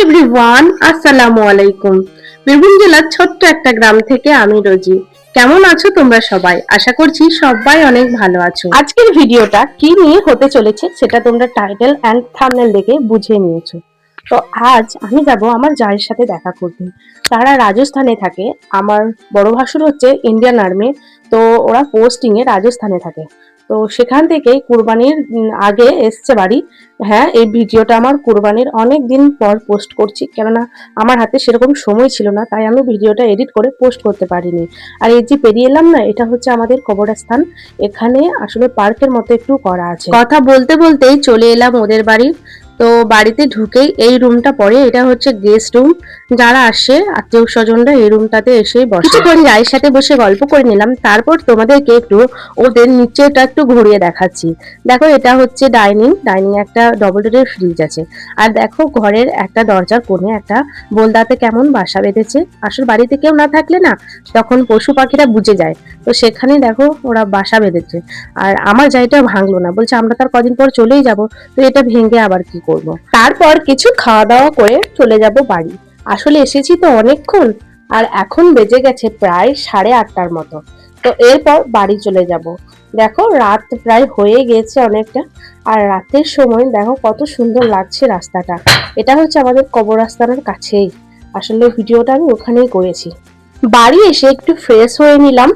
Everyone, আসসালামু আলাইকুম। বীরভূম জেলার ছোট্ট একটা গ্রাম থেকে আমি রোজি। কেমন আছো তোমরা সবাই? আশা করছি সবাই অনেক ভালো আছো। আজকের ভিডিওটা কি নিয়ে হতে চলেছে সেটা তোমরা টাইটেল এন্ড থাম্বনেল দেখে বুঝে নিয়েছো। তো আজ আমি যাব আমার জায়ের সাথে দেখা করতে। তারা রাজস্থানে থাকে। আমার বড় ভাসুর হচ্ছে ইন্ডিয়ান আর্মি। তো ওরা পোস্টিং এ রাজস্থানে থাকে। তো সেখান থেকে কুরবানির আগে এসছে বাড়ি। হ্যাঁ, এই ভিডিওটা আমার কুরবানির অনেক দিন পর পোস্ট করছি, কেননা আমার হাতে সেরকম সময় ছিল না, তাই আমি ভিডিওটা এডিট করে পোস্ট করতে পারিনি। আর এই যে পেরিয়ে এলাম না, এটা হচ্ছে আমাদের কবরস্থান। এখানে আসলে পার্কের মতো একটু করা আছে। কথা বলতে বলতেই চলে এলাম ওদের বাড়ি। তো বাড়িতে ঢুকেই এই রুমটা পড়ে, এটা হচ্ছে গেস্ট রুম। যারা আসে আত্মীয় স্বজনরা এই রুমটাতে এসে বসে। কিছুক্ষণ রায়ের সাথে বসে গল্প করে নিলাম, তারপর তোমাদেরকে একটু ওদের নিচেটা একটু ঘুরিয়ে দেখাচ্ছি। দেখো, এটা হচ্ছে ডাইনিং একটা ডবল ডোরের ফ্রিজ আছে। আর দেখো, ঘরের একটা দরজার কোণে একটা বোলদাতে কেমন বাসা বেঁধেছে। আসল বাড়িতে কেউ না থাকলে না, তখন পশু পাখিরা বুঝে যায়। তো সেখানে দেখো ওরা বাসা বেঁধেছে। আর আমার জায়গাটা ভাঙলো না, বলছে আমরা তার কদিন পর চলেই যাব, তো এটা ভেঙে আবার কি করব। তারপর কিছু খাওয়া দাওয়া করে চলে যাব বাড়ি। আসলে এসেছি তো অনেকক্ষণ, আর এখন বেজে গেছে প্রায় 8:30টার মতো। তো এরপর বাড়ি চলে যাব। দেখো, রাত প্রায় হয়ে গেছে অনেকটা। আর রাতের সময় দেখো কত সুন্দর লাগছে রাস্তাটা। এটা হচ্ছে আমাদের কবরস্থানের কাছেই। আসলে ভিডিওটা আমি ওখানেই করেছি। বাড়ি এসে একটু ফ্রেশ হয়ে নিলাম।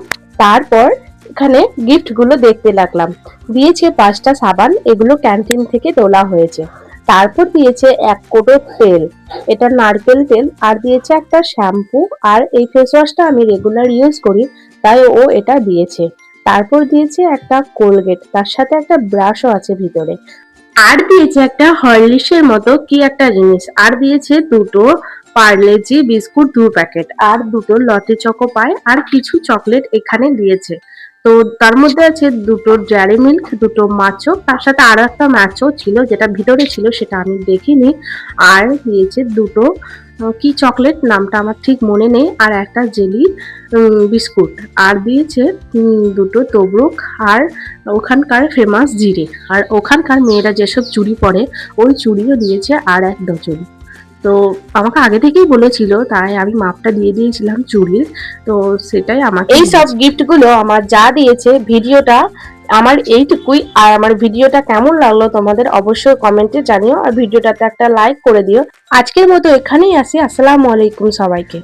তারপর এখানে গিফট গুলো দেখতে লাগলাম। দিয়েছে 5টা সাবান, এগুলো ক্যান্টিন থেকে তোলা হয়েছে। তারপর দিয়েছে 1 কোটো তেল, এটা নারকেল তেল। আর দিয়েছে একটা শ্যাম্পু। আর এই ফেস ওয়াশটা আমি রেগুলার ইউজ করি, তাই ও এটা দিয়েছে। তারপর দিয়েছে একটা কোলগেট, তার সাথে একটা ব্রাশও আছে ভিতরে। আর দিয়েছে একটা হরলিক্সের মতো কি একটা জিনিস। আর দিয়েছে দুটো পার্লেজি বিস্কুট 2 প্যাকেট, আর দুটো লটে চকো পায়, আর কিছু চকলেট এখানে দিয়েছে। তো তার মধ্যে আছে দুটো ডেয়ারি মিল্ক, দুটো মাচো, তার সাথে আরো একটা মাচো ছিল, যেটা ভিতরে ছিল সেটা আমি দেখিনি। আর দিয়েছে দুটো কি চকলেট, নামটা আমার ঠিক মনে নেই, আর একটা জেলি বিস্কুট। আর দিয়েছে দুটো তবরুক, আর ওখানকার ফেমাস জিরে। আর ওখানকার মেয়েরা যেসব চুড়ি পরে, ওই চুড়িও দিয়েছে আর 1 ডজন। তো আমাকে আগে থেকেই বলেছিল, তাই আমি মাপটা দিয়ে দিয়েছিলাম চুড়ির। তো সেটাই আমাকে এই সব গিফট গুলো আমার যা দিয়েছে। ভিডিওটা আমার এইটুকুই। আর আমার ভিডিওটা কেমন লাগলো তোমাদের অবশ্যই কমেন্টে জানিও, আর ভিডিওটাতে একটা লাইক করে দিও। আজকের মতো এখানেই আসি। আসসালামু আলাইকুম সবাইকে।